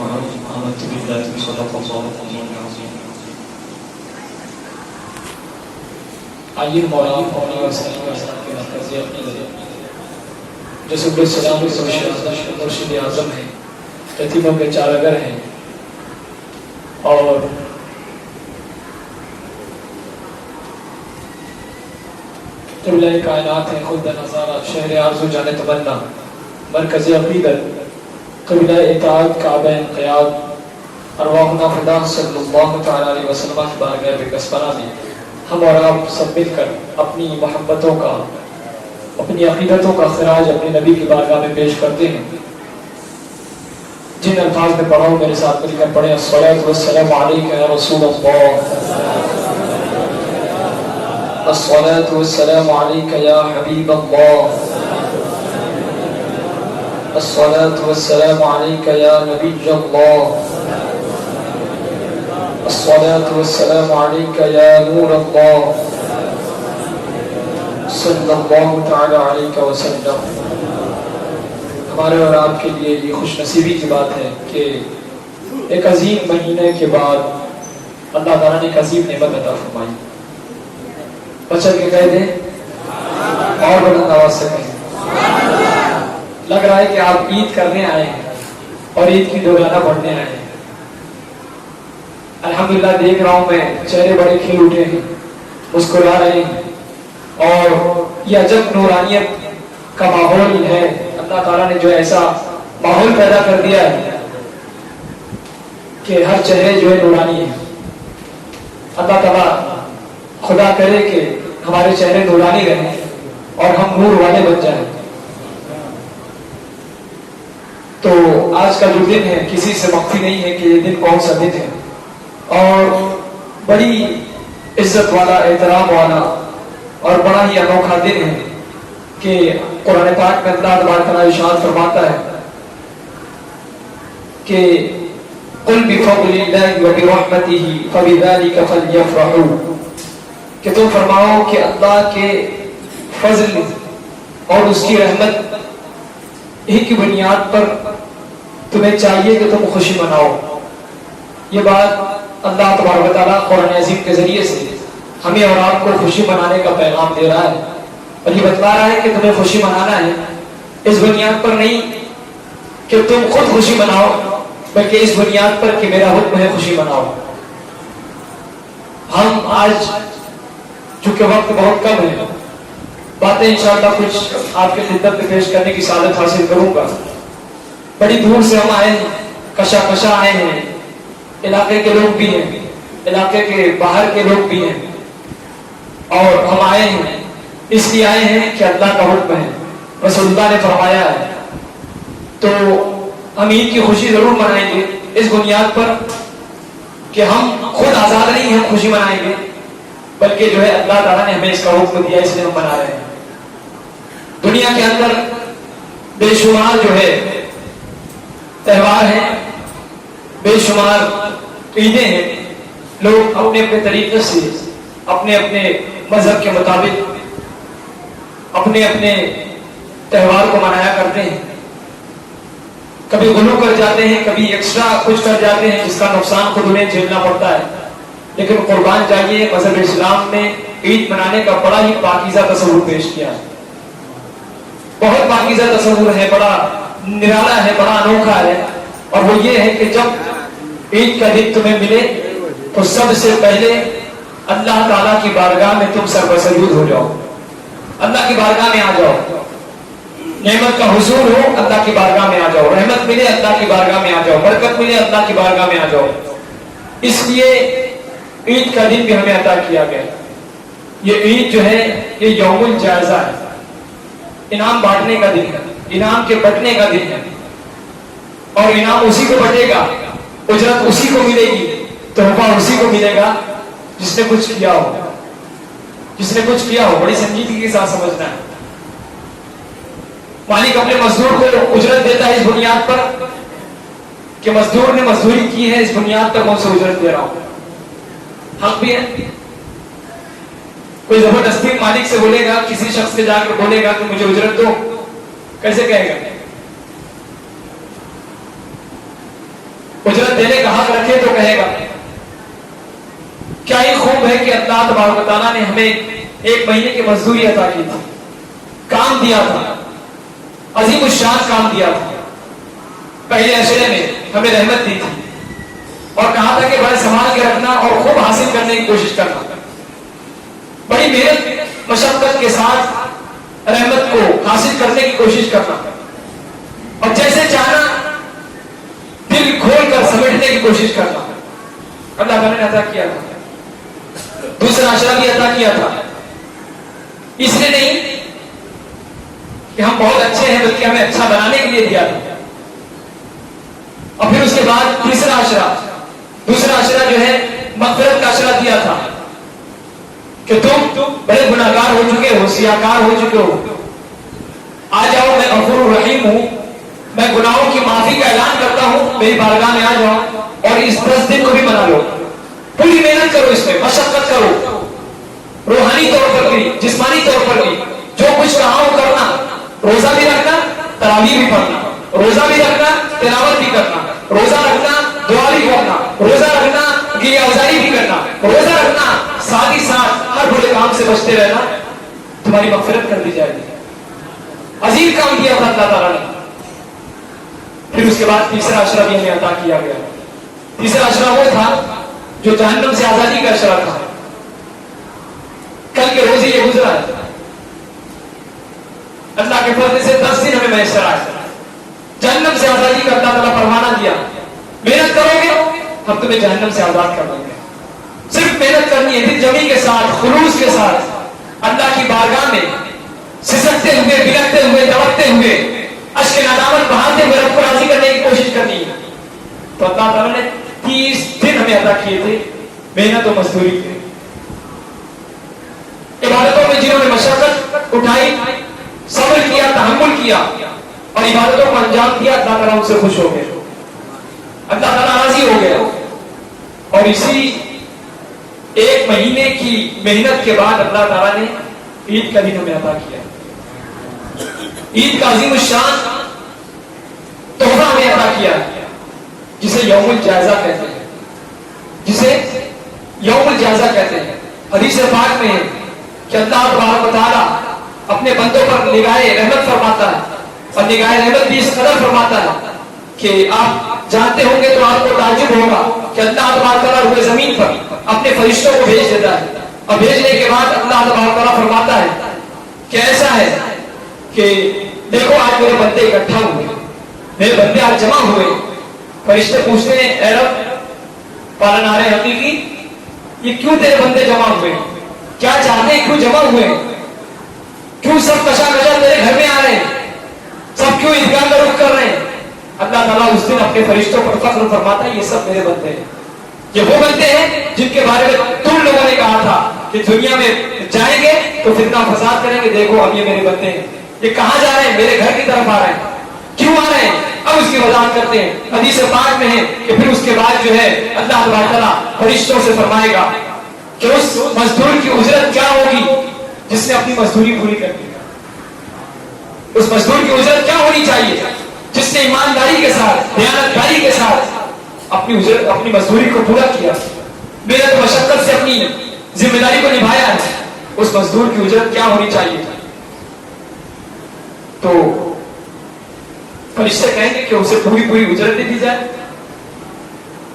آمنت بالله صدق الله العظيم. آئیے مولانا علیہ وسلم کے مرکزی عقیدہ جو صبح السلام کے مرشد اعظم ہیں، یتیموں کے چارگر ہیں اور قبلہ کائنات ہیں، خود نظارہ شہر آرزو جانے تمنا، مرکز عقیدت، قبلہ اطاعت، کعبہ انقیاد، ارواحنا فدا صلی اللہ تعالی علیہ وسلم کی بارگاہ بے کسبانہ میں ہم اور آپ سب مل کر اپنی محبتوں کا، اپنی عقیدتوں کا خراج اپنے نبی کی بارگاہ میں پیش کرتے ہیں. جن الفاظ میں پڑھا ہوں میرے ساتھ مل کر پڑھیں. الصلاۃ والسلام علیک یا رسول اللہ، الصلاۃ والسلام علیک یا حبیب اللہ، الصلاۃ والسلام علیک یا نبی اللہ، الصلاۃ والسلام علیک یا نور اللہ صلی اللہ تعالی علیہ وسلم. ہمارے اور آپ کے لیے یہ خوش نصیبی کی بات ہے کہ ایک عظیم مہینے کے بعد اللہ تعالیٰ نے ایک عظیم نعمت عطا فرمائی. بچہ کے کہہ دیں اور بلند آواز سے کہیں. لگ رہا ہے کہ آپ عید کرنے آئے ہیں اور عید کی دورانہ پڑھنے آئے ہیں. الحمدللہ دیکھ رہا ہوں میں چہرے بڑے کھل اٹھے ہیں، مسکرا رہے ہیں اور یہ عجب نورانیت کا ماحول ہے. اللہ تعالیٰ نے جو ایسا ماحول پیدا کر دیا ہے کہ ہر چہرے جو ہے نورانی ہے. اللہ تعالیٰ خدا کرے کہ ہمارے چہرے نورانی رہیں اور ہم نور والے بن جائیں. تو آج کا جو دن ہے کسی سے مخفی نہیں ہے کہ یہ دن کون سا دن ہے اور بڑی عزت والا، احترام والا اور بڑا ہی انوکھا دن ہے کہ قرآن پاک میں اللہ تبارک و تعالیٰ ارشاد فرماتا ہے کہ قل بفضل اللہ وبرحمتہ فبذلک فلیفرحوا، کہ تم فرماؤ کہ اللہ کے فضل اور اس کی رحمت ہی کی بنیاد پر تمہیں چاہیے کہ تم خوشی مناؤ. یہ بات اللہ تبارک و تعالیٰ قرآن عظیم کے ذریعے سے ہمیں اور آپ کو خوشی منانے کا پیغام دے رہا ہے اور یہ بتلا رہا ہے کہ تمہیں خوشی منانا ہے اس بنیاد پر نہیں کہ تم خود خوشی مناؤ، بلکہ اس بنیاد پر کہ میرا حکم ہے خوشی مناؤ. ہم آج چونکہ وقت بہت کم ہے، باتیں انشاءاللہ کچھ آپ کے خدمت میں پیش کرنے کی سعادت حاصل کروں گا. بڑی دور سے ہم آئے ہیں، کشا کشا آئے ہیں، علاقے کے لوگ بھی ہیں، علاقے کے باہر کے لوگ بھی ہیں اور ہم آئے ہیں اس لیے آئے ہیں کہ اللہ کا حکم ہے، رسول اللہ نے فرمایا ہے. تو ہم عید کی خوشی ضرور منائیں گے اس بنیاد پر کہ ہم خود آزاد نہیں ہیں خوشی منائیں گے، بلکہ جو ہے اللہ تعالیٰ نے ہمیں اس کا حکم دیا، اس لیے ہم منا رہے ہیں. دنیا کے اندر بے شمار جو ہے تہوار ہیں، بے شمار عیدیں ہیں. لوگ اپنے اپنے طریقے سے اپنے اپنے مذہب کے مطابق اپنے اپنے تہوار کو منایا کرتے ہیں. کبھی غلو کر جاتے ہیں، کبھی ایکسٹرا کچھ کر جاتے ہیں جس کا نقصان خود انہیں جھیلنا پڑتا ہے. لیکن قربان جائیے مذہب اسلام نے عید منانے کا بڑا ہی پاکیزہ تصور پیش کیا ہے. بہت پاکیزہ تصور ہے، بڑا نرالا ہے، بڑا انوکھا ہے. اور وہ یہ ہے کہ جب عید کا دن تمہیں ملے تو سب سے پہلے اللہ تعالیٰ کی بارگاہ میں تم سر بسجود ہو جاؤ، اللہ کی بارگاہ میں آ جاؤ. نعمت کا حصول ہو اللہ کی بارگاہ میں آ جاؤ، رحمت ملے اللہ کی بارگاہ میں آ جاؤ، برکت ملے اللہ کی بارگاہ میں آ جاؤ. اس لیے عید کا دن بھی ہمیں عطا کیا گیا. یہ عید جو ہے یہ یوم الجائزہ ہے، انعام بانٹنے کا دن ہے، انعام کے بٹنے کا دن ہے. اور انعام اسی کو بٹے گا، اجرت اسی کو ملے گی، تحفہ اسی کو ملے گا جس نے کچھ کیا ہو. جس نے کچھ کیا ہو بڑی سنجیدگی کے ساتھ سمجھنا ہے. مالک اپنے مزدور کو اجرت دیتا ہے اس بنیاد پر کہ مزدور نے مزدوری کی ہے، اس بنیاد پر کون سے اجرت دے رہا ہوں. حق بھی ہے. کوئی زبردستی مالک سے بولے گا، کسی شخص سے جا کر بولے گا کہ مجھے اجرت دو، کیسے کہے گا؟ دینے کا حق رکھے تو کہے گا کیا ہی خوب ہے کہ اللہ تبارک و تعالیٰ نے ہمیں 1 مہینے کی مزدوری عطا کی تھی، کام دیا تھا، عظیم الشان کام دیا تھا، پہلے اشرے میں ہمیں رحمت دی تھی اور کہا تھا کہ بڑے سنبھال کے رکھنا اور خوب حاصل کرنے کی کوشش کرنا، بڑی محنت مشقت کے ساتھ رحمت کو حاصل کرنے کی کوشش کرنا اور جیسے چاہنا دل کھول کر سمیٹنے کی کوشش کرنا۔ اللہ تعالیٰ نے عطا کیا تھا، دوسرا عشرہ بھی عطا کیا تھا، اس لیے نہیں کہ ہم بہت اچھے ہیں بلکہ ہمیں اچھا بنانے کے لیے دیا تھا۔ اور پھر اس کے بعد دوسرا عشرہ جو ہے مغفرت کا عشرہ دیا تھا کہ تم بڑے گناہگار ہو چکے ہو، سیاہکار ہو چکے ہو، آ جاؤ، میں غفور الرحیم ہوں، میں گناہوں کی معافی کا اعلان کرتا ہوں، میری بارگاہ میں آ جاؤ اور اس 10 دن کو بھی بنا لو، پوری محنت کرو، اس میں مشقت کرو، روحانی طور پر بھی جسمانی طور پر بھی جو کچھ کہا ہو کرنا، روزہ بھی رکھنا، تراویح بھی پڑھنا، روزہ بھی رکھنا، تلاوت بھی کرنا، روزہ رکھنا، دعا بھی کرنا، روزہ رکھنا، گریہ ازاری بھی کرنا، روزہ رکھنا، ساتھ ہی ساتھ ہر برے کام سے بچتے رہنا، تمہاری مغفرت کر دی جائے گی۔ عظیم کام کیا تھا اللہ تعالیٰ نے۔ پھر اس کے بعد تیسرا عشرہ بھی ہمیں عطا کیا گیا۔ تیسرا عشرہ وہ تھا جو جہنم سے آزادی کا عشرہ تھا۔ کل کے روز ہی یہ گزرا ہے، اللہ کے فضل سے 10 دن ہمیں میسر آئے، جہنم سے آزادی کا اللہ تعالیٰ فرمانا دیا، محنت کرو گے ہم تمہیں جہنم سے آزاد کر دیں گے۔ صرف محنت کرنی ہے، دل جمی کے ساتھ، خلوص کے ساتھ، اللہ کی بارگاہ میں سسکتے ہوئے، بلکتے ہوئے، دبکتے ہوئے، اشک ندامت بہاتے ہوئے رب کو راضی کرنے کی کوشش کرنی ہے۔ تو اللہ تعالیٰ نے 30 دن ہمیں عطا کیے تھے محنت و مزدوری کے، عبادتوں میں جنہوں نے مشقت اٹھائی، صبر کیا، تحمل کیا اور عبادتوں کو انجام دیا، اللہ تعالیٰ ان سے خوش ہو گئے، اللہ تعالیٰ راضی ہو گیا۔ اور اسی 1 مہینے کی محنت کے بعد اللہ تعالیٰ نے عید کا دن ہمیں عطا کیا، عید کا عظیم الشان تحفہ ہمیں عطا کیا، جسے یوم الجائزہ کہتے ہیں، جسے یوم الجائزہ کہتے ہیں۔ حدیث پاک میں ہے کہ اللہ تبارک و تعالیٰ اپنے بندوں پر نگاہ رحمت فرماتا ہے، اور نگاہ رحمت بھی اس قدر فرماتا ہے کہ آپ جانتے ہوں گے تو آپ کو تعجب ہوگا کہ اللہ تبارک و تعالیٰ روئے زمین پر اپنے فرشتوں کو بھیج دیتا ہے، اور بھیجنے کے بعد اللہ تبارک و تعالیٰ فرماتا ہے کہ ایسا ہے کہ دیکھو آج میرے بندے اکٹھا ہوئے، میرے بندے آج جمع ہوئے۔ فرشتے پوچھتے ہیں اے رب پالنہار حقیقی، یہ کیوں تیرے بندے جمع ہوئے، کیا چاہتے ہیں، کیوں جمع ہوئے، کیوں سب کشا کشا تیرے گھر میں آ رہے ہیں، سب کیوں عیدگاہ کا رخ کر رہے ہیں؟ اللہ تعالیٰ اس دن اپنے فرشتوں پر فخر فرماتا ہے یہ سب میرے بندے ہیں، یہ وہ بندے ہیں جن کے بارے میں تم لوگوں نے کہا تھا کہ دنیا میں جائیں گے تو فتنہ فساد کریں گے، دیکھو اب یہ میرے بندے ہیں، یہ کہاں جا رہے ہیں، میرے گھر کی طرف آ رہے ہیں، کیوں آ رہے ہیں؟ اب اس کی وضاحت کرتے ہیں۔ حدیث پاک میں ہے کہ پھر اس کے بعد جو ہے اللہ تعالیٰ فرشتوں سے فرمائے گا کہ اس مزدور کی اجرت کیا ہوگی جس نے اپنی مزدوری پوری کر دی، اس مزدور کی اجرت کیا ہونی چاہیے جس نے ایمانداری کے ساتھ، دیانتداری کے ساتھ اپنی مزدوری کو پورا کیا، محنت و مشقت سے اپنی ذمہ داری کو نبھایا ہے، اس مزدور کی اجرت کیا ہونی چاہیے؟ تو فرشتے کہیں گے کہ اسے پوری اجرت دے دی جائے،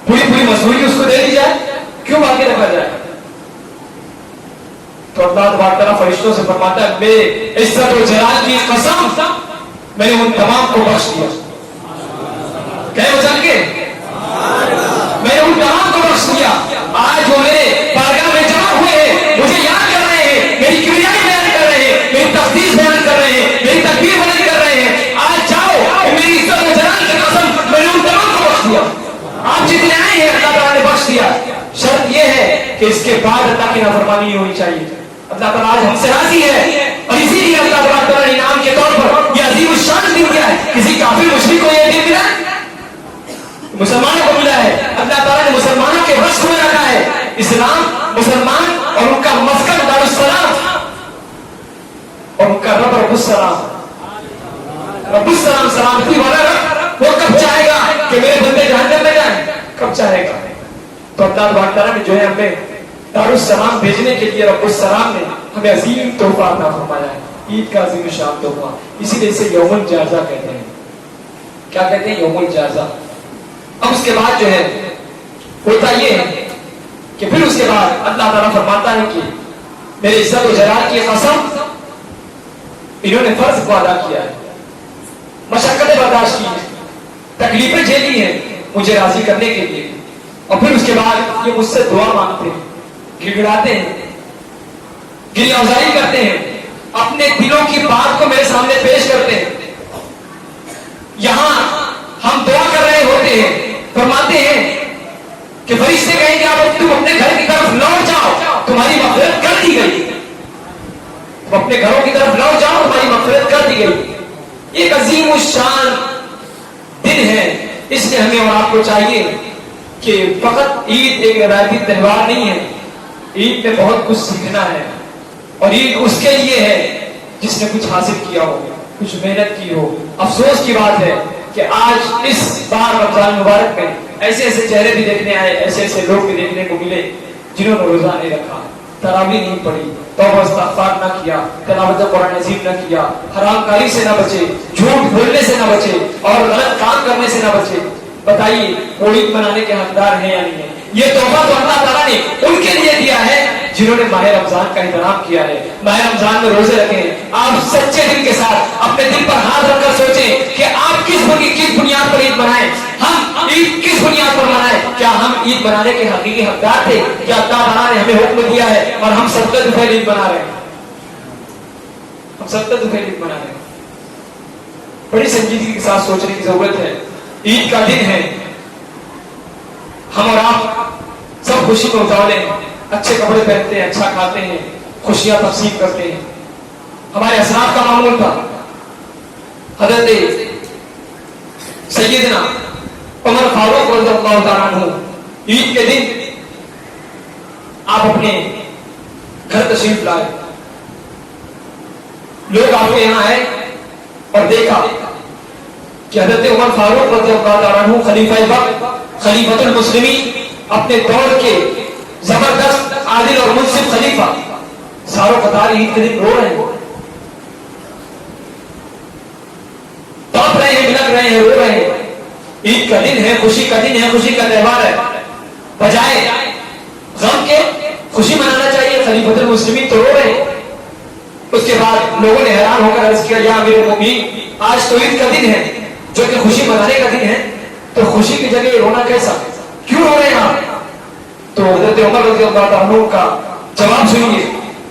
پوری مزدوری اس کو دے دی جائے، کیوں باقی رکھا جائے؟ تو اللہ تبارک تعالیٰ فرشتوں سے فرماتا ہے بے عزت و جلال کی قسم میں نے ان تمام کو بخش دیا، کہے بچن کے میں نے ان تمام کو بخش دیا، آج وہ میرے بارگاہ میں جمع ہوئے ہیں، مجھے یاد کر رہے ہیں، میری کبریائی بیان کر رہے ہیں، میری تقدیس بیان کر رہے ہیں، میری تکبیر بیان کر رہے ہیں، آج جاؤ میری عزت و جلال کی قسم میں نے ان تمام کو بخش دیا، آپ جتنے آئے ہیں اللہ تعالیٰ نے بخش دیا، شرط یہ ہے کہ اس کے بعد اللہ کی نافرمانی نہیں ہونی چاہیے۔ اللہ تعالیٰ آج ہم سے راضی ہے اور اسی لیے اللہ تعالیٰ نے انعام کے طور پر یہ عظیم الشان دن دیا ہے، کسی کافر مشرک کو یہ دن ملا ہے؟ مسلمانوں کو ملا ہے، اللہ تعالیٰ نے مسلمانوں کے رشک میں رکھا ہے، اسلام مسلمان اور ان کا مسکن دارالسلام اور ان کا رب السلام، رب السلام سلامتی والا رب، وہ کب چاہے گا کہ میرے بندے جہنم میں جائیں؟ कब चाहेगा? तो अल्लाह तबारक तआला ने जो है हमें दारुस्सलाम भेजने के लिए रब्बुस्सलाम ने हमें अजीम तोहफा अता फरमाया है, ईद का अजीम शान तोहफा। इसीलिए इसे यौमुल जाज़ा कहते हैं। क्या कहते हैं? यौमुल जाज़ा। अब उसके बाद जो है होता ये है कि फिर उसके बाद अल्लाह ताला फरमाता है कि मेरे इज्जत और जलाल की कसम, इन्होंने फर्ज को अदा किया है, मशक्कतें बर्दाश्त की है, तकलीफें झेली है मुझे राजी करने के लिए, और फिर उसके बाद ये मुझसे दुआ मांगते हैं, गिड़गिड़ाते हैं, गिरियावजारी करते हैं, अपने दिलों की बात को मेरे सामने पेश करते हैं। यहां हम दुआ कर रहे होते हैं, फरमाते हैं कि फरिश्ते कहेंगे अब तुम अपने घर की तरफ लौट जाओ, तुम्हारी मग़फ़िरत कर दी गई। तुम अपने घरों की तरफ लौट जाओ, तुम्हारी मग़फ़िरत कर दी गई। एक अजीम उस शान दिन है, इसलिए हमें और आपको चाहिए कि फकत ईद एक रवायती त्यौहार नहीं है, ईद में बहुत कुछ सीखना है। और ईद उसके लिए है जिसने कुछ हासिल किया हो, कुछ मेहनत की हो। अफसोस की बात है कि आज इस बार रमजान मुबारक में ऐसे ऐसे चेहरे भी देखने आए, ऐसे ऐसे लोग भी देखने को मिले जिन्होंने रोजा नहीं रखा, तरावी नहीं पढ़ी, तौबा इस्तिग़फ़ार न किया, तिलावत कुरान अज़ीम न किया, हरामकारी से न बचे, झूठ बोलने से न बचे और गलत काम करने से न बचे। बताइए वो ईद मनाने के हकदार हैं या नहीं है? ये तोहफा तो अल्लाह ताला ने उनके लिए दिया है जिन्होंने माह रमजान का इंतजाम किया है, माह रमजान में रोजे रखे हैं। आप सच्चे दिल के साथ अपने दिल पर हाथ रखकर सोचें कि आप किस बुनियाद पर ईद मनाएं, हम ईद किस बुनियाद पर मनाएं। क्या हम ईद मनाने के हकीकी हकदार थे? क्या अल्लाह ताला ने हमें हुक्म दिया है और हम सबके दुफैल ईद मना रहे हैं? हम सबके दुफैल ईद मना रहे हैं। बड़ी संजीदगी के साथ सोचने की जरूरत है। ईद का दिन है, हम और आप सब खुशी में उतावले हैं, अच्छे कपड़े पहनते हैं, अच्छा खाते हैं, खुशियां तक़सीम करते हैं। हमारे असलाफ का मामूल था, हज़रत सैयदना उमर फारूक रज़ियल्लाहु तआला अन्हु ईद के दिन आप अपने घर तशरीफ लाए। लोग आपके यहाँ आए और देखा कि हज़रत उमर फारूक रज़ियल्लाहु तआला अन्हु खलीफतुल मुस्लिमीन, अपने दौर के जबरदस्त आदिल और मुनसिफ खलीफा, सारों कतार ईद के दिन रो रहे हैं, तड़प रहे हैं, बिलख रहे हैं, रो रहे हैं। ईद का दिन है, खुशी का दिन है, खुशी का त्योहार है। बजाय गम के खुशी मनाना चाहिए। खलीफतुल मुस्लिमीन तो रो रहे हैं। उसके बाद लोगों ने हैरान होकर अर्ज किया, या अमीरुल मोमिनीन, आज तो ईद का दिन है जो कि खुशी मनाने का दिन है, तो खुशी की जगह रोना कैसा, क्यों रो रहे हैं आप? तो हज़रत उमर रज़ियल्लाहु तआला अन्हु का जवाब सुनिए।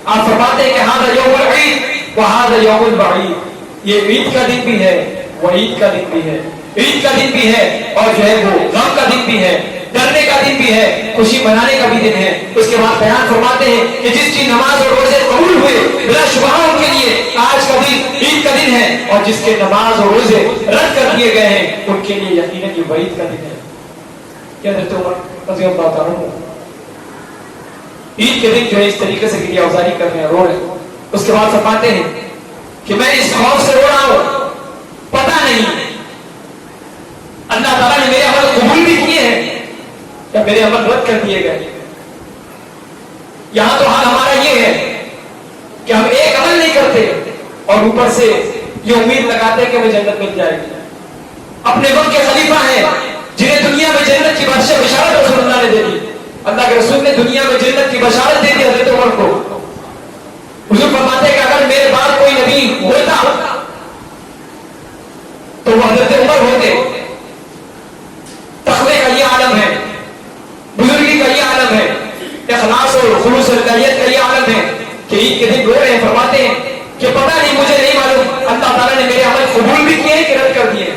आप फरमाते हैं कि हाज़ा यौमुल ईद व हाज़ा यौमुल वईद, ये ईद का दिन भी है, वह ईद का दिन भी है। ईद का दिन भी है और जो है वो गम का दिन भी है, डरने का दिन भी है, खुशी मनाने का भी दिन है। उसके बाद बयान फरमाते हैं कि जिसकी नमाज और रोजे कबूल हुए बिला शुबहा उनके लिए आज का दिन ईद का दिन है, और जिसके नमाज और रोजे रद्द कर दिए गए हैं उनके लिए यकीनन ये वईद का दिन है। क्या हज़रत उमर रज़ियल्लाहु तआला अन्हु ईद के दिन जो है इस तरीके से गिरियावजारी कर रहे हैं, रो रहे हैं। उसके बाद फरमाते हैं कि मैं इस खौफ से रो रहा हूं, पता नहीं अल्लाह ताला ने मेरे अमल कबूल भी किए हैं या मेरे अमल रद्द कर दिए गए। यहां तो हाल हमारा ये है कि हम एक अमल नहीं करते और ऊपर से ये उम्मीद लगाते कि हमें जन्नत मिल जाएगी। अपने वक्त के खलीफा हैं जिन्हें दुनिया में जन्नत की बशारत रसूलुल्लाह ने दे दी। अल्लाह के रसूल ने दुनिया में जन्नत की बशारत दे दी हज़रत उमर को। हुजूर फरमाते हैं कि अगर मेरे बाद कोई नबी होता तो वो हज़रत उमर होते। तक़वे का ये आलम है, बुजुर्गी का ये आलम है, इखलास और खुलूस अल्लाहियत का ये आलम है कि ईद के दिन रो रहे हैं। फरमाते हैं कि पता नहीं, मुझे नहीं मालूम अल्लाह ताला ने मेरे अमल कबूल भी किए कि रद्द कर दिए।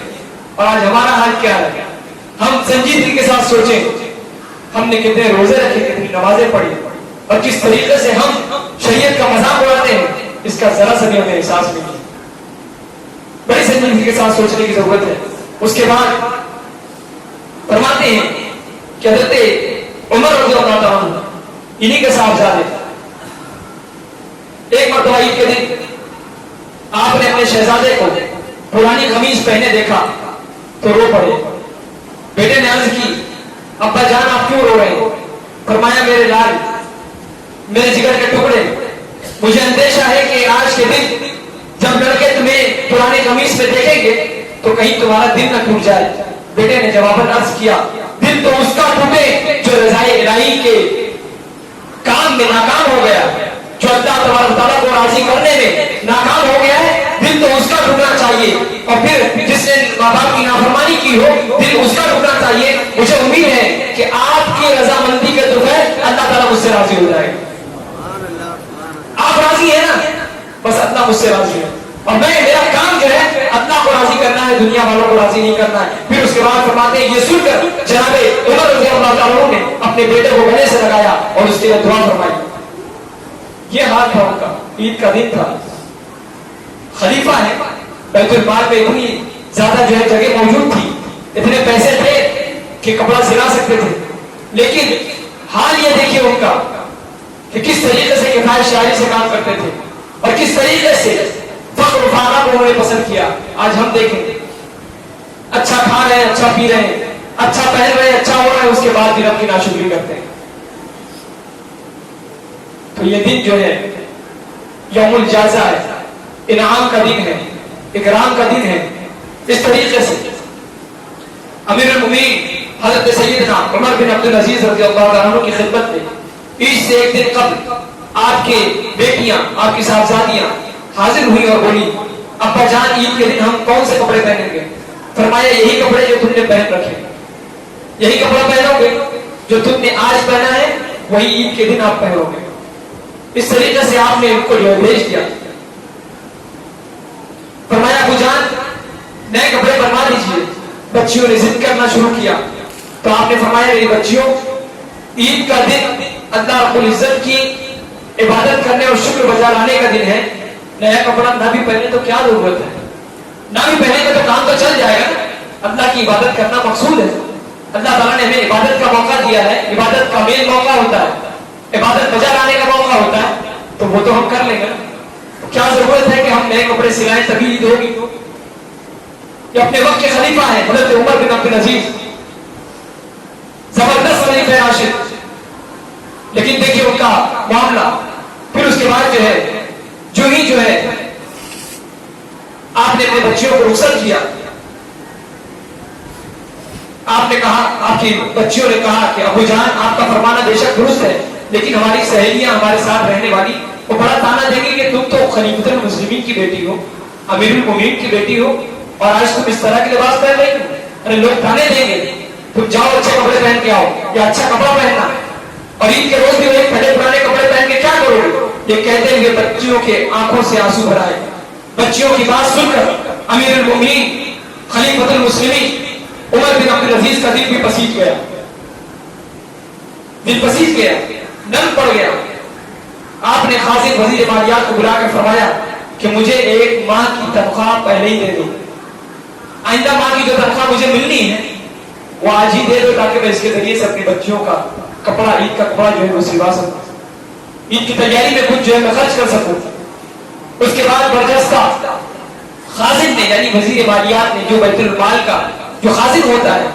और आज हमारा हाल क्या है? हम संजीदगी के साथ सोचें, हमने कितने रोजे रखे, कितनी नमाजें पढ़ी और किस तरीके से हम शरीयत का मजाक उड़ाते हैं, इसका जरा सा भी हमें एहसास नहीं। बड़ी संजीदगी के साथ सोचने की जरूरत है। उसके बाद फरमाते हैं कि हज़रत उमर रज़ियल्लाहु तआला अन्हु इन्हीं के साहबजादे, एक मरतबा ईद के दिन आपने अपने शहजादे को पुरानी कमीज पहने देखा तो रो पड़े। बेटे ने अर्ज की अब्बा जान आप क्यों रो रहे हैं? फरमाया मेरे लाल, मेरे जिगर के टुकड़े, मुझे अंदेशा है कि आज के दिन जब लड़के तुम्हें पुराने कमीज में देखेंगे तो कहीं तुम्हारा दिल न टूट जाए। बेटे ने जवाबन अर्ज किया, दिल तो उसका टूटे जो रज़ाए इलाही के काम में नाकाम हो गया, जो अल्लाह तआला को राजी करने में नाकाम हो गया है, दिल तो उसका टूटना चाहिए। और फिर जिसने माँ बाप की नाफरमानी की हो, दिल उसका टूटना चाहिए। मुझे उम्मीद है कि आपकी रजामंदी के दुआ अल्लाह ताला मुझसे राजी हो जाएगा। आप राजी है ना, बस अल्लाह मुझसे राजी है, और मेरा काम जो है अल्लाह को राजी करना है, दुनिया वालों को राजी नहीं करना है। फिर उसके बाद फरमाते हैं, ये सुनकर जनाबे उमर रज़ियल्लाहु ताला ने अपने बेटे को गले से लगाया और उसके लिए दुआ फरमाई। ये हाल था उनका, ईद का दिन था, खलीफा है, बैतुल माल में इतनी ज्यादा जो है जगह मौजूद थी, इतने पैसे थे कि कपड़ा सिला सकते थे, लेकिन हाल ये देखिए उनका कि किस तरीके से किफायत शायरी से काम करते थे और किस तरीके से फख्र फाखा को उन्होंने पसंद किया। आज हम देखें, अच्छा खा रहे हैं, अच्छा पी रहे हैं, अच्छा पहन रहे हैं, अच्छा हो रहा है, उसके बाद भी रब की नाशुक्री करते हैं। तो ये दिन जो है यौमुल जाजा है, इनाम का दिन है, इकराम का दिन है। इस तरीके से अमीरुल मोमिनीन हज़रत सैयदना उमर बिन अब्दुल अजीज रज़ियल्लाहु ताला अन्हु की खिदमत में ईद से एक दिन कबल आपके बेटियां, आपकी साहबजादियां हाजिर हुई और बोली, अब्बा जान ईद के दिन हम कौन से कपड़े पहनेंगे? फरमाया यही कपड़े जो तुमने पहन रखे, यही कपड़ा पहनोगे जो तुमने आज पहना है, वही ईद के दिन आप पहनोगे। इस तरीके से आपने उनको जो भेज दिया। फरमाया अबू जान नए कपड़े बनवा दीजिए। बच्चियों ने जिद करना शुरू किया तो आपने फरमाया, मेरी बच्चियों, ईद का दिन अल्लाह रब्बुल इज्जत की इबादत करने और शुक्र बजा लाने का दिन है। नया कपड़ा ना भी पहने तो क्या जरूरत है, ना भी पहनेंगे तो काम तो चल जाएगा ना। अल्लाह की इबादत करना मकसूद है, अल्लाह ताला ने हमें इबादत का मौका दिया है, इबादत का मेन मौका होता है, इबादत बजा लाने का मौका होता है, तो वो तो हम कर लेंगे। क्या जरूरत है कि हम नए कपड़े सिलाएं तभी ईद होगी? ये अपने वक्त के खलीफा है हज़रत उमर बिन अब्दुल अजीज, जबरदस्त खलीफा राशिद, लेकिन देखिए उनका मामला। फिर उसके बाद जो है जो है आपने अपने बच्चियों को रुखसत किया। आपने कहा, आपकी बच्चियों ने कहा कि अबू जान आपका फरमाना बेशक दुरुस्त है, लेकिन हमारी सहेलियां हमारे साथ रहने वाली वो बड़ा ताना देंगी कि तुम तो खलीफतुल मुस्लिमीन की बेटी हो, अमीरुल मोमिनीन की बेटी हो, और आज तुम इस तरह के लिबास पहन रही हो। अरे लोग ताने देंगे, तुम जाओ अच्छे कपड़े पहन के आओ, या अच्छा कपड़ा पहनना, और ईद के रोज भी वही फटे पुराने कपड़े पहन के क्या करोगे? ये कहते हुए बच्चियों के आंखों से आंसू भर आए। बच्चियों की बात सुनकर अमीरुल मोमिनीन खलीफतुल मुस्लिमीन उमर बिन अब्दुल अजीज का दिल भी पसीज गया, दिल पसीज गया, नम पड़ गया। आपने खासिद वजीर मालियात को बुलाकर फरमाया कि मुझे एक माह की तनख्वाह पहले ही दे दो, आइंदा माह की जो तनख्वाह मुझे मिलनी है वो आज ही दे दो, ताकि मैं इसके जरिए से अपनी बच्चियों का कपड़ा, ईद का कपड़ा जो है वो सिलवा सकूं, ईद की तैयारी में कुछ जो है मैं खर्च कर सकूं। उसके बाद बरजस्ता खाजिन ने, यानी वजीर मालियात ने, जो बैतुल माल का जो खाजिन होता है,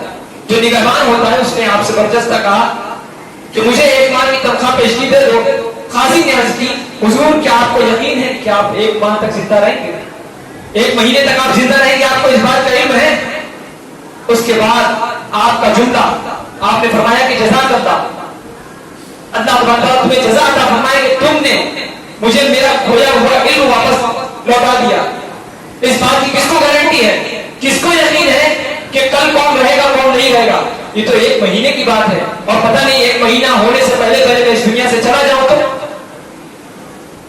जो निगहबान होता है, उसने आपसे बरजस्ता कहा कि मुझे एक माह की तनख्वाह पेशगी दे दो। खाजिन ने अर्ज की, हुजूर क्या आपको यकीन है कि आप एक माह तक जिंदा रहेंगे, एक महीने तक आप जिंदा रहेंगे, आपको इस बात का इल्म है? उसके बाद आपका जुमला आपने फरमाया कि जज़ाकल्लाह, अल्लाह तुम्हें जज़ा अता फरमाए कि तुमने मुझे मेरा खोया हुआ इल्म वापस लौटा दिया। इस बात की किसको गारंटी है, किसको यकीन है कि कल कौन रहेगा कौन नहीं रहेगा? ये तो एक महीने की बात है, और पता नहीं एक महीना होने से पहले पहले मैं इस दुनिया से चला जाऊं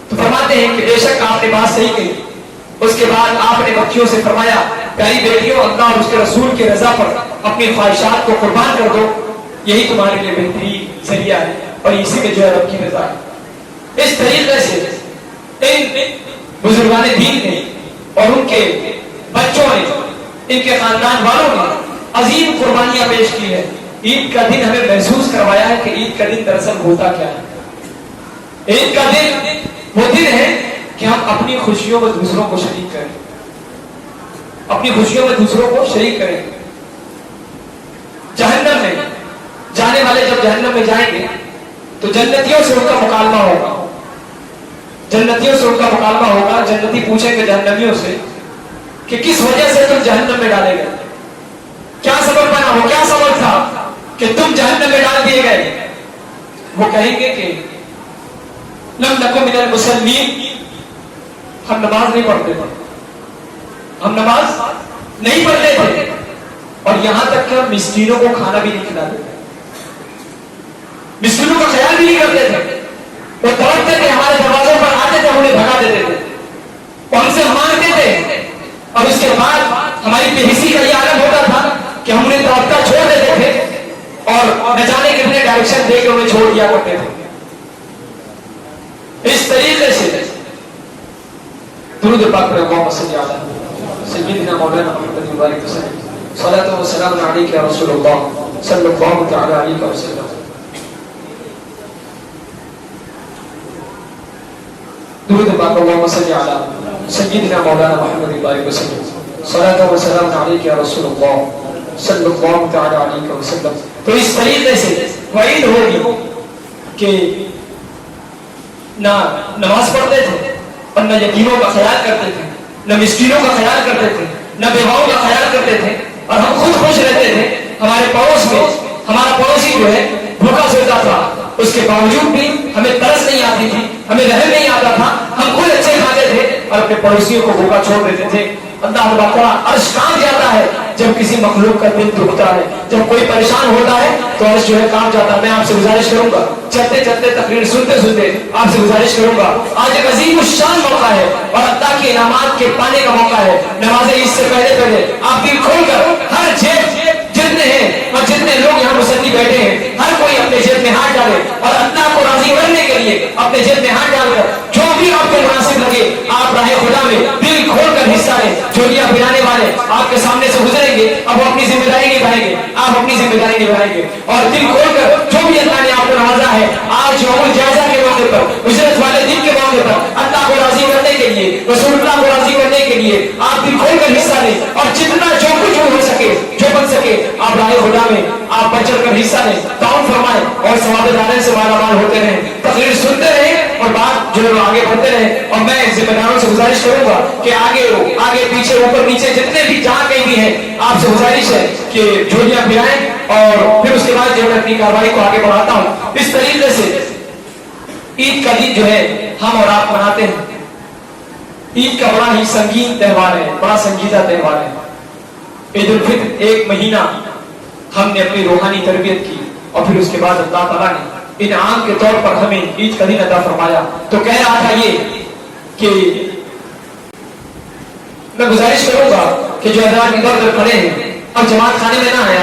तो फरमाते हैं कि बेशक आपने बात सही कही। उसके बाद आपने बच्चियों से फरमाया, प्यारी बेटियों, अल्लाह और उसके रसूल की रजा पर अपनी ख्वाहिशात को कुर्बान कर दो, यही तुम्हारे लिए बेहतरीन जरिया है, और इसी में जो है रब की रजा है। इस तरीके से इन बुजुर्गान दीन ने और उनके बच्चों ने, इनके खानदान वालों ने अजीम कुर्बानियां पेश की है। ईद का दिन हमें महसूस करवाया है कि ईद का दिन दरअसल होता क्या है। ईद का दिन वो दिन है कि हम अपनी खुशियों में दूसरों को शरीक करें, अपनी खुशियों में दूसरों को शरीक करें। जहन्नम में जब जहन्नम में जाएंगे तो जन्नतियों से उनका मुकालमा होगा, जन्नतियों से उनका मुकालमा होगा। जन्नती पूछेंगे जहन्नमियों से कि किस वजह से तुम जहन्नम में डाले गए, क्या सबब बना हो, क्या सबब था कि तुम जहन्नम में डाल दिए गए। वो कहेंगे कि लम नकुम मिनल मुसल्लीन, हम नमाज नहीं पढ़ते थे, हम नमाज नहीं पढ़ते थे, और यहां तक कि हम मिस्कीनों को खाना भी नहीं खिलाते थे, मिस्कीनों का ख्याल भी नहीं करते थे। वो दौड़ते थे, हमारे दरवाजों पर आते थे, उन्हें भगा देते थे, और हमसे मांगते थे, और उसके बाद हमारी बेहिसी का यह आलम होता था कि हम उन्हें दौड़ता छोड़ देते थे और न जाने कितने डायरेक्शन देकर उन्हें छोड़ दिया करते थे। इस तरीके से दुरूद पाक पर अल्लाहुम्मा सल्ली अला सय्यिदिना मौलाना मुहम्मद मुबारक वसल्लम सलातो व सलाम अलैका या रसूलल्लाह सल्लल्लाहु तआला अलैहि वसल्लम। दुरूद पाक अल्लाहुम्मा सल्ली अला सय्यिदिना मौलाना मुहम्मद मुबारक वसल्लम सलातो व सलाम अलैका या रसूलल्लाह सल्लल्लाहु तआला अलैहि वसल्लम। तो इस तरीके से वईद होगी कि ना नमाज पढ़ते थे और न यतीमों का ख्याल करते थे, न मिस्कीनों का ख्याल करते थे, न बेवाओं का ख्याल करते थे, और हम खुद खुश रहते थे। हमारे पड़ोस में हमारा पड़ोसी जो है भूखा सोता था, उसके बावजूद भी हमें तरस नहीं आती थी, हमें रहम नहीं आता था, हम खुद अच्छे खाते थे और अपने पड़ोसियों को भूखा छोड़ देते थे। अल्लाह ताला अर्श कांप जाता है जब किसी मखलूक का दिल दुखता है, जब कोई परेशान होता है तो अर्श जो है कांप जाता है। मैं आपसे गुजारिश करूंगा, चलते चलते तकरीर सुनते सुनते आपसे गुजारिश करूंगा, आज एक अजीम शान मौका है और अल्लाह के इनामात के पाने का मौका है। नमाज़े इससे पहले पहले आप दिल खोलकर हर जेब जितने हैं और जितने लोग यहाँ मुसल्ली बैठे हैं, हर कोई अपने जेब में हाथ डाले और अल्लाह को राजी करने के लिए अपने जेब में हाथ डालकर जो भी आपको मुनासिब लगे आप राहे खुदा में दिल खोलकर हिस्सा लें। झोलियां पिलाने वाले आपके सामने से गुजरेंगे, अब वो अपनी जिम्मेदारी निभाएंगे, आप अपनी जिम्मेदारी निभाएंगे और दिल खोलकर जो भी अल्लाह ने आपको नवाजा है आज यौमुल जायजा के मौके पर, उजरत वाले दिन के मौके पर अल्लाह को राजी करने के लिए, रसूलुल्लाह को राजी करने के लिए आप दिल खोलकर हिस्सा लें और जितना जो कुछ हो सके, जो बन सके आप राहे खुदा में आप बढ़ चढ़कर हिस्सा लें, ताउन फरमाएं और सवाब डालने से मालामाल होते रहें, तकरीर सुनते रहें और बात जो है आगे बढ़ते रहें। और मैं जिम्मेदारों से गुजारिश करूंगा कि आगे पीछे ऊपर नीचे जितने भी जहां कहीं भी हैं आपसे गुजारिश है कि झोलियां पिलाएं और फिर उसके बाद जो मैं अपनी कार्रवाई को आगे बढ़ाता हूं। इस तरीके से ईद का दिन जो है हम और आप मनाते हैं। ईद का बड़ा ही संगीन त्योहार है, बड़ा संजीदा त्योहार है। ईद उल फित्र एक महीना हमने अपनी रूहानी तरबियत की और फिर उसके बाद अल्लाह ताला ने इनाम के तौर पर हमें ईद का दिन अता फरमाया। तो कह रहा था ये कि मैं गुजारिश करूंगा कि जो हजरात इधर उधर खड़े हैं अब जमात खाने में ना आए,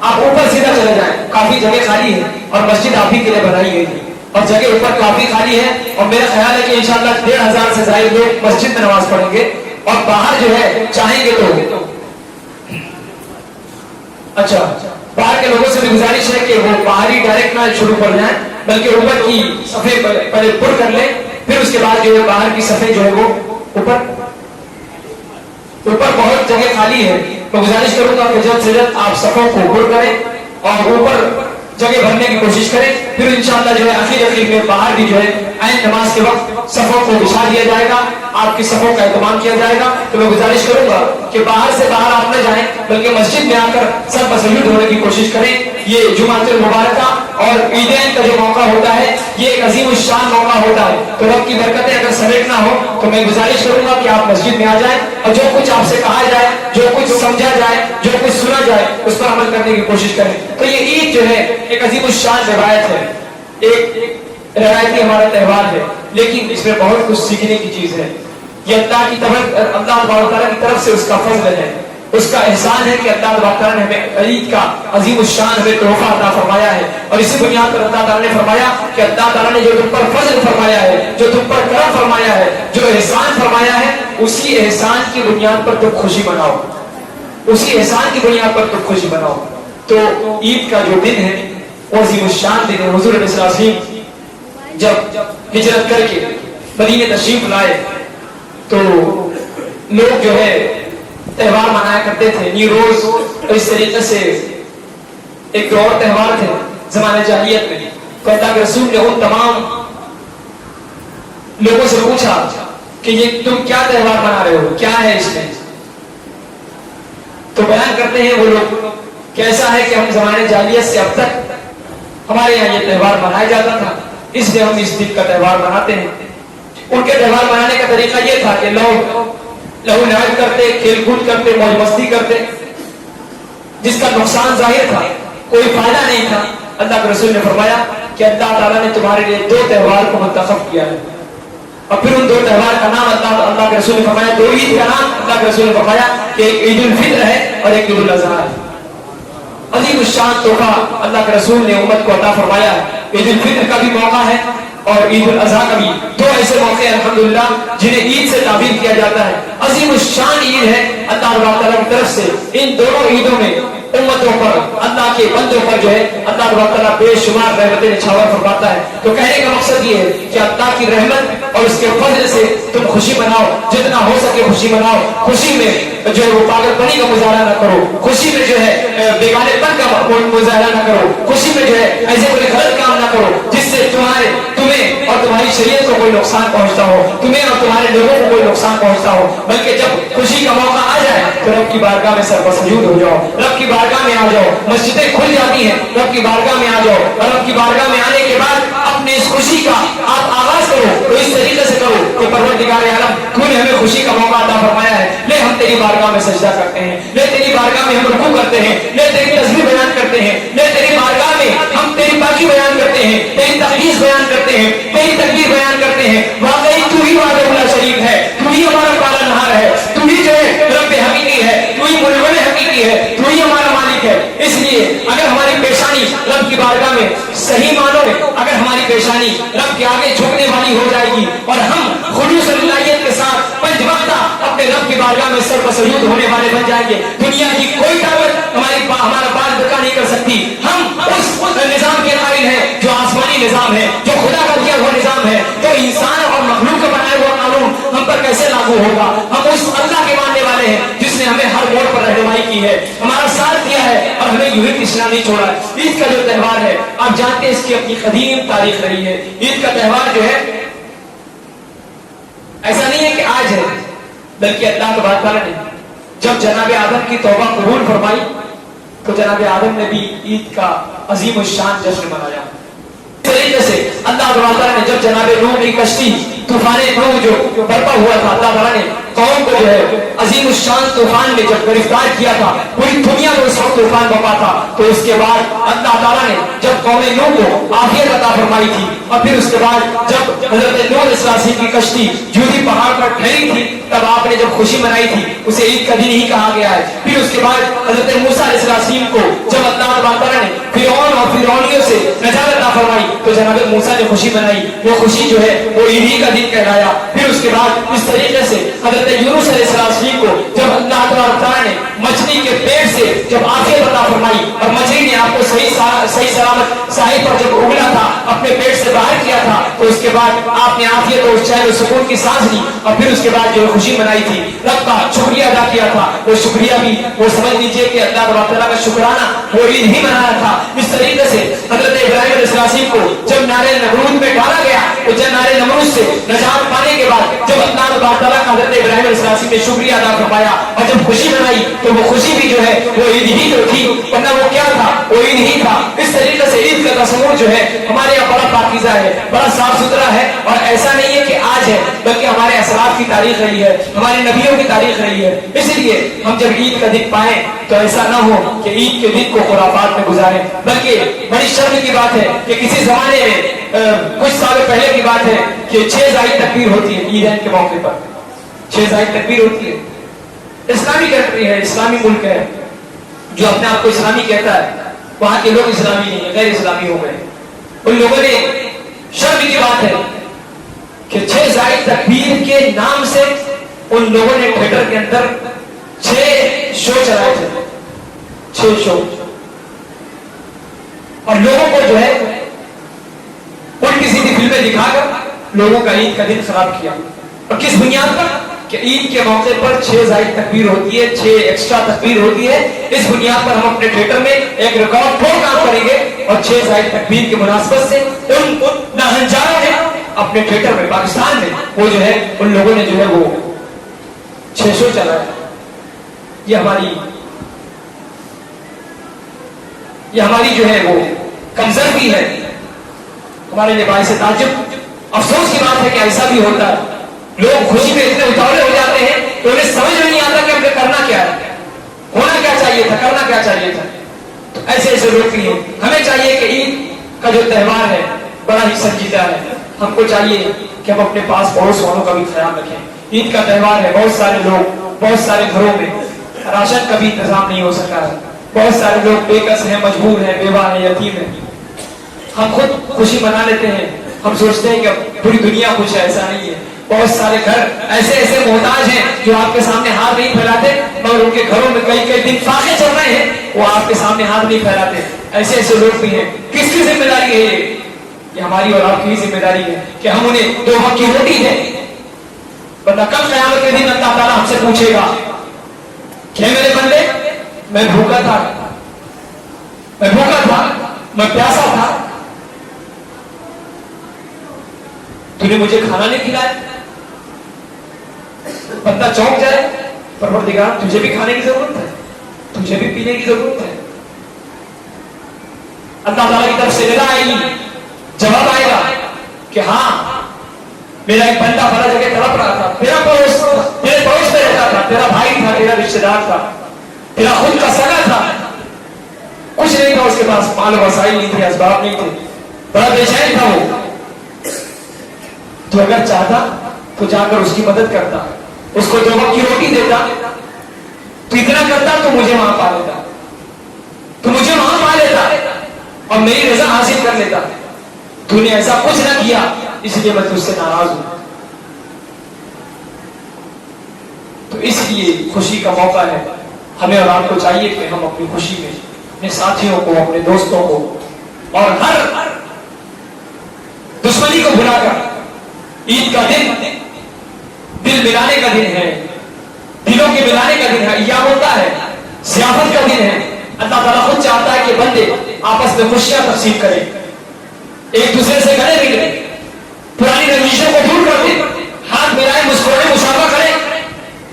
आप ऊपर सीधा चले जाएं, काफी जगह खाली है और मस्जिद आप ही के लिए बनाई गई है और जगह ऊपर काफी खाली है और मेरा ख्याल है कि इंशाअल्लाह 1500 से ज्यादा लोग मस्जिद में नमाज पढ़ेंगे और बाहर जो है चाहेंगे तो अच्छा बाहर के लोगों से भी गुजारिश है कि वो बाहरी डायरेक्ट ना शुरू कर जाए, बल्कि ऊपर की सफे पहले पुर कर ले, फिर उसके बाद जो है बाहर की सफे जो है वो ऊपर बहुत जगह खाली है। तो गुजारिश करूंगा कि जल्द से जल्द आप सफों को पुर करें और ऊपर जगह भरने की कोशिश करें, फिर इंशाअल्लाह जो है आखिर में बाहर भी जो है ऐन नमाज के वक्त सफों को बिछा दिया जाएगा, आपकी सफों का एहतमाम किया जाएगा। तो मैं गुजारिश करूंगा कि बाहर से बाहर आप न जाएं बल्कि मस्जिद में आकर सब बसयूद होने की कोशिश करें। ये जुमातुल मुबारका और ईदैन का जो मौका होता है ये एक अजीम शान मौका होता है, तो रब की बरकतें अगर समेटना हो तो मैं गुजारिश करूंगा कि आप मस्जिद में आ जाएं और जो कुछ आपसे कहा जाए, जो कुछ समझा जाए, जो कुछ सुना जाए उस पर अमल करने की कोशिश करें। तो ये ईद जो है एक अजीम शान रिवायत है, एक रिवायती हमारा त्योहार है, लेकिन इसमें बहुत कुछ सीखने की चीज है। ये अल्लाह की तरफ से उसका फजल है, उसका एहसान है कि अल्लाह ताला ने हमें ईद का अजीम शान हमें तोहफा अता फरमाया है। और इसी बुनियाद पर अल्लाह ताला ने फरमाया कि अल्लाह ताला ने जो तुम पर फजल फरमाया है, जो तुम पर करम फरमाया है, जो एहसान फरमाया है, उसी एहसान की बुनियाद पर तुम खुशी मनाओ, उसी एहसान की बुनियाद पर तुम खुशी मनाओ। तो ईद का जो दिन है वो अजीम शान दिन है। हुजूर जब हिजरत करके मदीने तशरीफ लाए तो लोग जो है त्योहार मनाया करते थे न्यू रोज, इस तरीके से एक और त्योहार थे जमाने जाहिलियत में। तो अल्लाह के रसूल ने उन तमाम लोगों से पूछा कि ये तुम क्या त्योहार मना रहे हो, क्या है इसमें? तो बयान करते हैं वो लोग कि ऐसा है कि हम जमाने जाहिलियत से अब तक हमारे यहाँ ये त्योहार मनाया जाता था, इसलिए हम इस दिन का त्योहार मनाते हैं। उनके त्योहार मनाने का तरीका ये था कि लोग लहू लहर करते, खेल कूद करते, मौज मस्ती करते, जिसका नुकसान जाहिर था, कोई फायदा नहीं था। अल्लाह के रसूल ने फरमाया कि अल्लाह ताला ने तुम्हारे लिए दो त्योहार को मुंतखब किया है, और फिर उन दो त्योहार का नाम अल्लाह के रसूल ने फरमाया, दो ईद का नाम अल्लाह के रसूल ने फरमाया कि एक ईद उल फित्र है और एक ईद उल अज़हा है। अजीम शान तोहफा अल्लाह के रसूल ने उम्मत को अता फरमाया है। ईद उल फित्र का भी मौका है और ईद उल अज़हा का भी। दो ऐसे मौके अल्हम्दुलिल्लाह जिन्हें ईद से ताबीर किया जाता है। अजीम शान ईद है अल्लाह ताला की तरफ से। इन दोनों ईदों में उम्मतों पर, अल्लाह के बंदों पर जो है अल्लाह ताला बेशुमार रहमतें निछावर फरमाता है। तो कहने का मकसद ये है कि अल्लाह की रहमत और उसके फजल से तुम खुशी मनाओ, जितना हो सके खुशी मनाओ। खुशी में जो है वो पागलपनी का मुजाहरा ना करो, खुशी में जो है बेगानेपन का मुजाहरा ना करो, खुशी में जो है ऐसे कोई गलत काम ना करो जिससे तुम्हें और तुम्हारी शरीयत को कोई नुकसान पहुंचता हो, तुम्हें और तुम्हारे लोगों को कोई नुकसान पहुंचता हो। बल्कि जब खुशी का मौका आ जाए तो रब की बारगाह में सरबसजूद हो जाओ, रब की बारगाह में आ जाओ। मस्जिदें खुल जाती हैं, रब की बारगाह में आ जाओ, और रब की बारगाह में आने के बाद अपने इस खुशी का आप आगाज करो। तो इस तरीके से करो कि परवरदिगार आलम तूने हमें खुशी का मौका अता फरमाया है, ले हम तेरी बारगाह में सजदा करते हैं, ले तेरी बारगाह में हम रुकू करते हैं, ले तेरी तस्बीह बयान करते हैं, ले तेरी बारगाह में हम तेरी पाकी बयान करते हैं, तेरी तकदीस बयान करते हैं, तेरी तकबीर बयान करते हैं। वाकई तू ही वाहिद शरीफ है, तू ही हमारा पालनहार है, तू ही जो है रब हकीकी है, तू ही मुनव्वर हकीकी है, तू ही हमारा मालिक है। इसलिए अगर हमारी पेशानी रब की बारगाह में सही मानो में अगर हमारी पेशानी रब के आगे झुकने वाली हो जाएगी और हम खुलूस सलाहियत के साथ पंज वक्ता अपने रब की बारगाह में सरबसजूद होने वाले बन जाएंगे, दुनिया की कोई ताकत हमारा बाल बका नहीं कर सकती। हम उस निजाम के कायल है जो आसमानी निजाम है, जो खुदा का दिया हुआ निजाम है। तो इंसान और मखलूक का बनाया हुआ कानून हम पर कैसे लागू होगा? हम उस अल्लाह के मानने वाले हैं जिसने हमें हर मोड़ पर रहनुमाई की है, हमारा साथ दिया है और हमें यूं ही इस्लाम नहीं छोड़ा है। ईद का जो त्योहार है आप जानते हैं इसकी अपनी कदीम तारीख रही है। ईद का त्योहार जो है ऐसा नहीं है कि आज है, बल्कि अल्लाह तबारक तआला ने जब जनाब आदम की तौबा कबूल फरमाई तो जनाब आदम ने भी ईद का अजीम शान जश्न मनाया। इस तरीके से अल्लाह तबारक तआला ने जब जनाब नूह की कश्ती तूफान नूह जो बरपा हुआ था, अल्लाह ताला ने कौम को जो है अजीम शान तूफान में जब गिरफ्तार किया था, पूरी दुनिया में उस वक्त तूफान बपा था। तो उसके बाद अल्लाह ताला ने जब कौम नूह को आफियत अता फरमाई थी और फिर उसके बाद जब हजरत नूह अलैहिस्सलाम की कश्ती जूदी पहाड़ पर ठहरी थी तब आपने जब खुशी मनाई थी उसे ईद का दिन ही कहा गया है। फिर उसके बाद हजरत मूसा अलैहिस्सलाम को जब अल्लाह ताला ने फिरौन और फिरौनियों से नजात अता फरमाई तो जनाब मूसा ने खुशी मनाई, वो खुशी जो है वो ईद ही का दिन कहलाया। फिर उसके बाद इस तरीके से हजरत यूनुस अलैहिस्सलाम को जब अल्लाह ताला ने मछली के पेट से जब आफियत अता फरमाई और मछली ने आपको सही सलामत साहिब पर जब उगला था, अपने पेट से बाहर किया था, तो उसके बाद आपने आफियत और चैन और सुकून की सांस ली और फिर उसके बाद जो खुशी मनाई थी, रब का शुक्रिया अदा किया था। वो शुक्रिया भी वो समझ लीजिए कि अल्लाह ताला का शुक्राना वो ईद ही मनाया था। इस तरीके से हजरत इब्राहिम अलैहिस्सलाम को जब नारे नमरूद में डाला गया तो जब नारे नमरूद से नजात पाने के बाद जब अल्लाह ताला का हजरत इब्राहिम अलैहिस्सलाम ने शुक्रिया अदा फरमाया और जब खुशी मनाई तो वो खुशी भी जो है वो ईद ही तो थी, वरना वो क्या था? वो ईद ही था। इस तरीके से ईद का तस्वुर जो है हमारे यहाँ बड़ा पाकीज़ा है, बड़ा साफ सुथरा है और ऐसा नहीं है कि आज है, बल्कि हमारे असलाफ की तारीख रही है, हमारे नबियों की तारीख रही है। इसलिए हम जब ईद का दिन पाए तो ऐसा ना हो कि ईद के दिन को खुराफात में गुजारें, बल्कि बड़ी शर्म की बात है कि किसी जमाने में कुछ सालों पहले की बात है कि 6 ज़ाहिद तकबीर होती है ईद के मौके पर, 6 ज़ाहिद तकबीर होती है। इस्लामी कंट्री है, इस्लामी मुल्क है, जो अपने आप को इस्लामी कहता है, वहां के लोग इस्लामी नहीं है, गैर इस्लामी हो गए। उन लोगों ने, शर्म की बात है कि 6 ज़ाहिद तकबीर के नाम से उन लोगों ने थिएटर के अंदर 6 शो चलाए थे, 6 शो, और लोगों को जो है उल्टी सीधी फिल्में दिखाकर लोगों का ईद का दिन खराब किया। और किस बुनियाद पर? कि ईद के मौके पर 6 ज़ाहिद तकबीर होती है, 6 एक्स्ट्रा तकबीर होती है। इस बुनियाद पर हम अपने थिएटर में एक रिकॉर्ड तोड़ काम करेंगे اور 6 ذائقہ تکبیر کی مناسبت سے ان ناہنجاروں نے اپنے تھیٹر میں پاکستان میں وہ جو ہے ان لوگوں نے جو ہے وہ 600 چلایا. یہ ہماری جو ہے وہ کمزور بھی ہے ہمارے لیے باعث تعجب. افسوس کی بات ہے کہ ایسا بھی ہوتا ہے. لوگ خوشی میں اتنے اتاولے ہو جاتے ہیں کہ انہیں سمجھ میں نہیں آتا کہ ہمیں کرنا کیا ہے, ہونا کیا چاہیے تھا, کرنا کیا چاہیے تھا. تو ایسے لوگ بھی ہیں. ہمیں چاہیے کہ عید کا جو تہوار ہے بڑا ہی سنجیدہ ہے. ہم کو چاہیے کہ ہم اپنے پاس پڑوس والوں کا بھی خیال رکھیں. عید کا تہوار ہے, بہت سارے لوگ, بہت سارے گھروں میں راشن کا بھی انتظام نہیں ہو سکا ہے. بہت سارے لوگ بے کس ہیں, مجبور ہیں, بیوہ ہیں, یتیم ہیں. ہم خود خوشی منا لیتے ہیں, ہم سوچتے ہیں کہ پوری دنیا خوش ہے, ایسا نہیں ہے. بہت سارے گھر ایسے محتاج ہیں جو آپ کے سامنے ہاتھ نہیں پھیلاتے, مگر ان کے گھروں میں کئی دن فاقے چل رہے ہیں, وہ آپ کے سامنے ہاتھ نہیں پھیلاتے. ایسے لوگ بھی ہیں. کس کی ذمہ داری ہے یہ ہماری اور آپ کی ذمہ داری ہے کہ ہم انہیں 2 وقت کی روٹی دیں. ورنہ کل قیامت کے دن اللہ تعالیٰ ہم سے پوچھے گا کہ میرے بندے, میں بھوکا تھا, میں پیاسا تھا, تو نے مجھے کھانا نہیں کھلایا. بندہ چونک جائے, پروردگار تجھے بھی کھانے کی ضرورت ہے, تجھے بھی پینے کی ضرورت ہے. اللہ تعالیٰ کی طرف سے ندا آئے گی, جواب آئے گا کہ ہاں میرا ایک بندہ بڑا جگہ تڑپ رہا تھا, میرے پڑوس میں رہتا تھا, تیرا بھائی تھا, تیرا رشتے دار تھا, تیرا خود کا سگا تھا, کچھ نہیں تھا اس کے پاس, مال و وسائل نہیں تھے, اسباب نہیں تھے, بڑا بے چین تھا وہ. تو اگر چاہتا تو جا کر اس کی مدد کرتا, اس کو 2 وقت کی روٹی دیتا, تو اتنا کرتا تو مجھے وہاں پا لیتا, اور میری رضا حاصل کر لیتا. تو نے ایسا کچھ نہ کیا, اس لیے میں تجھ سے ناراض ہوں. تو اس لیے خوشی کا موقع ہے, ہمیں اور آپ کو چاہیے کہ ہم اپنی خوشی میں اپنے ساتھیوں کو, اپنے دوستوں کو اور ہر دشمنی کو بھلا کر, عید کا دن دل ملانے کا دن ہے, دلوں کے ملانے کا دن ہے, یا ہوتا ہے ضیافت کا دن ہے. اللہ تعالیٰ خود چاہتا ہے کہ بندے آپس میں خوشیاں تقسیم کریں, ایک دوسرے سے گلے ملیں, پرانی رنجشوں کو دور کر دیں, ہاتھ ملائیں, مسکرائیں, مشاورہ کریں,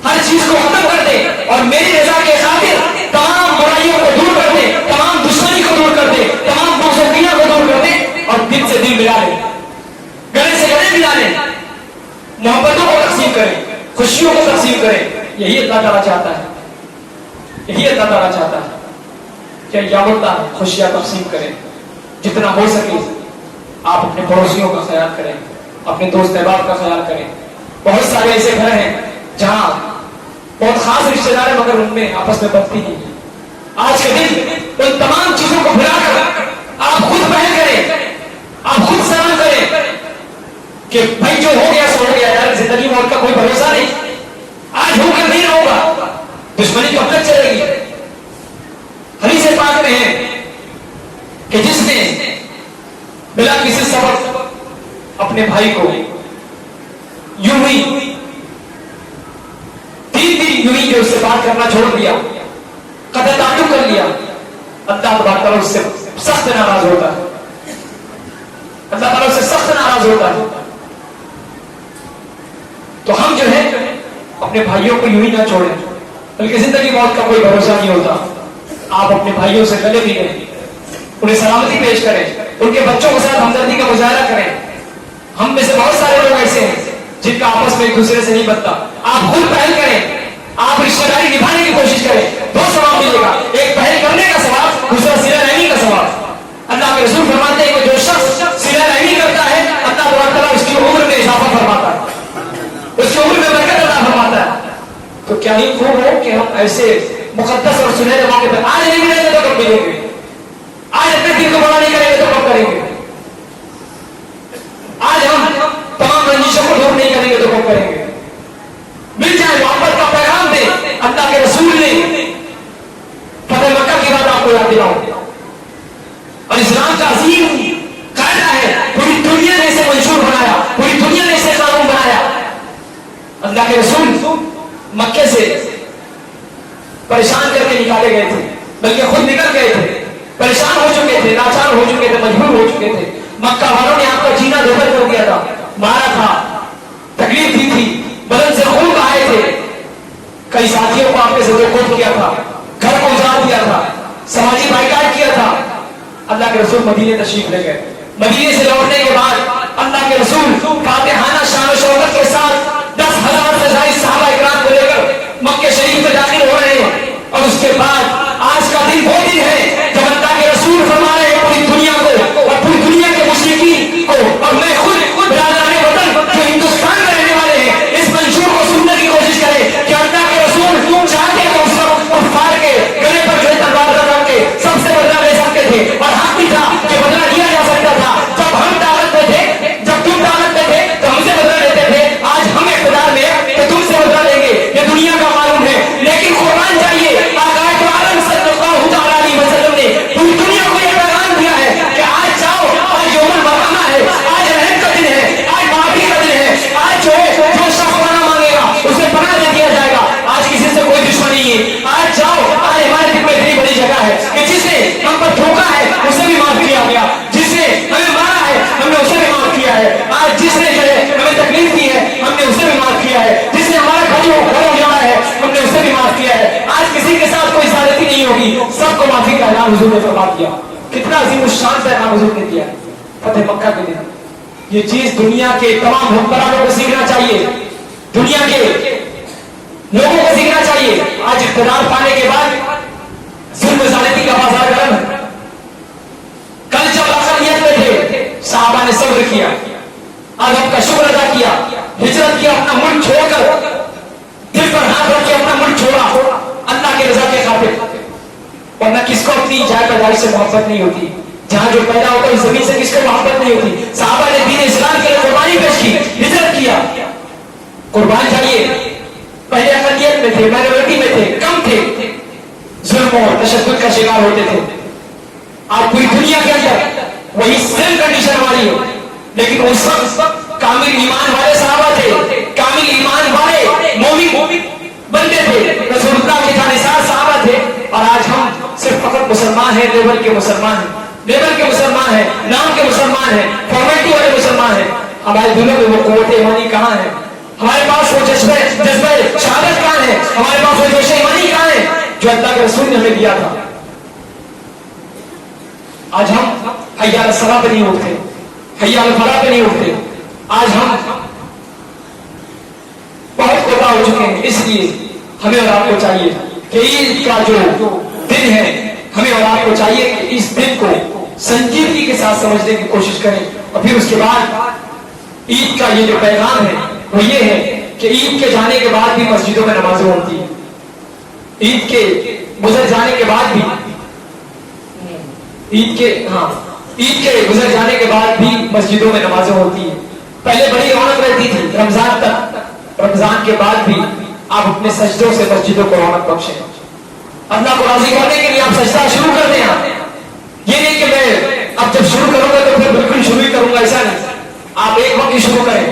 ہر چیز کو ختم کر دیں, اور میری رضا کے خاطر تمام برائیوں کو دور کر دیں, تمام دشمنی کو دور کر دیں, تمام بغض کو دور کر دیں, اور دل سے دل ملا لیں, گلے سے گلے ملا لیں, محبتوں کو تقسیم کریں, خوشیوں کو تقسیم کریں. یہی اللہ تعالیٰ چاہتا ہے, یہی اللہ تعالیٰ چاہتا ہے کہ یوم الدین خوشیاں تقسیم کریں. جتنا ہو سکے آپ اپنے پڑوسیوں کا خیال کریں, اپنے دوست احباب کا خیال کریں. بہت سارے ایسے گھر ہیں جہاں بہت خاص رشتے دار ہیں, مگر ان میں آپس میں بنتی نہیں ہے. آج کے دن ان تمام چیزوں کو بھلا کر آپ خود پہل کریں, آپ خود سلام کریں کہ بھائی جو ہو گیا سو ہو گیا یار, زندگی میں اور کا کوئی بھروسہ نہیں, آج ہو کر نہیں ہوگا, دشمنی کب تک چلے گی. حدیث پاک میں ہے کہ جس نے بلا کسی سبب اپنے بھائی کو یوں ہی 3 دن یوں ہی جو اس سے بات کرنا چھوڑ دیا, قطع تعلق کر لیا, اللہ تبارک تعالیٰ اس سے سخت ناراض ہوتا ہے, اللہ تعالیٰ اس سے سخت ناراض ہوتا ہے. تو ہم جو ہے اپنے بھائیوں کو یوں ہی نہ چھوڑیں, بلکہ زندگی موت کا کوئی بھروسہ نہیں ہوتا. آپ اپنے بھائیوں سے گلے ملیں, انہیں سلامتی پیش کریں, ان کے بچوں کے ساتھ ہمدردی کا مظاہرہ کریں. ہم میں سے بہت سارے لوگ ایسے ہیں جن کا آپس میں ایک دوسرے سے نہیں بنتا. آپ خود پہل کریں, آپ رشتہ داری نبھانے کی کوشش کریں, 2 ثواب ملے گا, ایک پہل کرنے کا ثواب, دوسرا صلہ رحمی کا ثواب. اللہ کے رسول فرماتے ہیں کہ جو شخص صلہ رحمی کرتا ہے اللہ تعالیٰ اس کی عمر میں اضافہ فرماتا ہے, اس کی عمر میں برکت عطا فرماتا ہے. تو کیا ہی خوب ہو کہ ہم ایسے مقدس اور سنہرے موقع پہ آج نہیں ملیں گے تو کب ملیں گے, آج اپنے دل کو بڑا نہیں کریں گے تو کب کریں گے, آج ہم تمام رنجشوں کو دور نہیں کریں گے تو کب کریں گے. مل جائے, محبت کا پیغام دے. اللہ کے رسول نے فتح مکہ کی بات آپ کو یاد دلاؤں, اور اسلام کا عظیم قاعدہ ہے, پوری دنیا نے اسے منشور بنایا, پوری دنیا نے اسے قانون بنایا. اللہ کے رسول مکے سے پریشان کر کے نکالے گئے تھے, بلکہ خود نکل گئے تھے, परेशान हो चुके थे, लाचार हो चुके थे, मजबूर हो चुके थे। मक्का वालों ने आपका जीना दुभर कर दिया था, मारा था, तकलीफ दी थी, बदन से खून बहाए थे, कई साथियों को आपने ज़बरदस्त किया था, घर को उजाड़ दिया था, समाजी बाइकाट किया था। अल्लाह के रसूल मदीने तशरीफ ले गए। मदीने से लौटने के बाद अल्लाह के रसूल फातिहाना शान और शौकत के साथ 10,000 से ज्यादा सहाबा इकराम को लेकर मक्के शरीफ में दाखिल हो रहे हैं। और उसके बाद आज का दिन वो दिन है जब अल्लाह के रसूल फरमा रहे हैं पूरी दुनिया को और पूरी दुनिया के मुशरिकीन को और मैं खुद बिरादराने वतन जो हिंदुस्तान में रहने वाले हैं इस मंशूर को सुनने की कोशिश करें कि अल्लाह के रसूल चाहते तो उस वक्त कुफ्फार के गले पर जो तलवार लगा के सबसे बदला ले सकते थे और हक भी था कि बदला लिया जा सकता था। जब हम ताकत में थे, जब तुम ताकत में थे तो हमसे बदला लेते थे, आज हम इख्तिदार में तो तुमसे बदला लेंगे, ये दुनिया का कानून है। लेकिन कुर्बान चाहिए आकाश आलम सल्लल्लाहु तआला अलैहि वसल्लम ने पूरी दुनिया को यह पैगाम दिया है कि आज जाओ, आज यौमुल मरहमा है, आज रहम का दिन है, आज माफी का दिन है, आज जो शख्स पनाह मांगेगा उसे पनाह दे दिया जाएगा। आज किसी से कोई दुश्मनी नहीं है। आज जाओ, आज हमारे दिल में इतनी बड़ी जगह है कि जिसने हम पर ठोका है उसे भी माफ किया गया, जिसने हमें मारा है हमने उसे भी माफ किया है, आज जिसने जो है हमें तकलीफ दी है हमने उसे भी माफ किया है, जिसने हमारा घर उजाड़ा है हमने उसे भी माफ किया है। आज किसी के साथ कोई ज्यादती नहीं होगी, सबको माफी का ऐलान हुजूर ने फरमा दिया। कितना अजीम शान का ऐलान हुजूर ने किया फतेह मक्का के दिन। ये चीज दुनिया के तमाम हुक्मरानों को सीखना चाहिए, दुनिया के लोगों को सीखना चाहिए। आज इख्तिदार पाने के बाद जुल्म ज़ालिमी का बाजार गर्म है। कल जब अक़लियत में थे सहाबा ने सब्र किया, आज आपका शुक्र अदा किया, हिजरत किया, अपना मुल्क छोड़कर दिल पर हाथ रख के अपना मुल्क छोड़ा अल्लाह की रजा के खातिर। वरना किसको अपनी जाय पैदाइश से मोहब्बत नहीं होती, जहां जो पैदा होता है जमीन से किसको मोहब्बत नहीं होती। सहाबा ने दीन इस्लाम के लिए कुर्बानी पेश की, हिजरत किया। कुर्बान चाहिए। पहले अक़लियत में थे, माइनॉरिटी में थे, कम थे, जुल्म और तशद्दुद का शिकार होते थे। आज पूरी दुनिया के अंदर वही सेम कंडीशन हमारी है। लेकिन उस वक्त कामिल ईमान वाले सहाबा थे, कामिल ईमान वाले मोमिन बंदे थे, रसूलुल्लाह के जानिसार सहाबा थे। और आज हम सिर्फ फकत मुसलमान हैं, लेवल के मुसलमान हैं, लेवल के मुसलमान हैं, नाम के मुसलमान हैं, फॉर्मेलिटी वाले मुसलमान हैं। हमारे दिलों में वो क़ुव्वत ईमानी कहाँ है? हमारे पास वो जज्बे शहादत कहाँ है? हमारे पास वो जोश ईमानी कहाँ है जो अल्लाह के रसूल ने हमें दिया था? आज हम हय्या अल सलाह पे नहीं उठते, हय्या अल फलाह पे नहीं उठते। आज हम बहुत कोताह हो चुके हैं। इसलिए हमें और आपको चाहिए कि ईद का जो दिन है, हमें और आपको चाहिए कि इस दिन को संजीदगी के साथ समझने की कोशिश करें। और फिर उसके बाद ईद का ये जो पैगाम है वो ये है कि ईद के जाने के बाद भी मस्जिदों में नमाजें होती है। ईद के गुजर जाने के बाद भी ईद के गुजर जाने के बाद भी मस्जिदों में नमाजें होती है। पहले बड़ी रौनक रहती थी रमजान तक, रमजान के बाद भी आप अपने सजदों से मस्जिदों को रौनक बख्शें। अल्लाह को राजी करने के लिए आप सजदा शुरू कर दें। ये नहीं कि मैं अब जब शुरू करूंगा तो फिर बिल्कुल शुरू ही करूंगा, ऐसा नहीं। आप एक वक्त ही शुरू करें,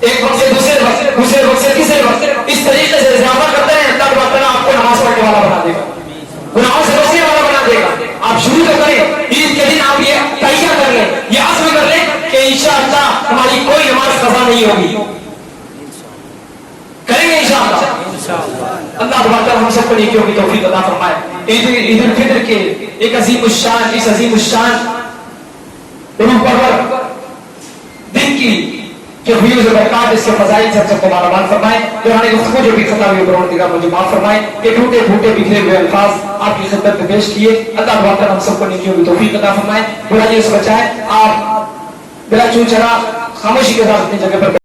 एक वक्त से दूसरे वक्त, दूसरे वक्त से तीसरे वक्त, इस तरीके से इजाफा करते हैं। अल्लाह ताला आपको नमाज पढ़ने वाला बना देगा, गुनाहों से बचने वाला बना देगा। आप शुरू तो करें, ईद के दिन आप ये तैयार कर लें, ये आज़म कर लें कि इंशाअल्लाह हमारी कोई नमाज कज़ा नहीं होगी। करेंगे इंशाअल्लाह। अल्लाह ताला हम सबको नेकियों की तौफीक अता फरमाए। ईद उल फितर के एक अजीम शान, इस अजीम शान रूह परवर दिन की जो व्यूज और बरकत इसके फजाइल से सबको मालामाल फरमाए। दौरान गुफ्तगू जो भी खता हुई परवरदिगार मुझे माफ फरमाए। ये टूटे फूटे बिखरे हुए अल्फाज आपकी खिदमत में पेश किए। अल्लाह ताला हम सबको नेकियों की तौफीक अता फरमाए, बुराइयों से बचाए। आप बिला चूचरा खामोशी के साथ अपनी जगह पर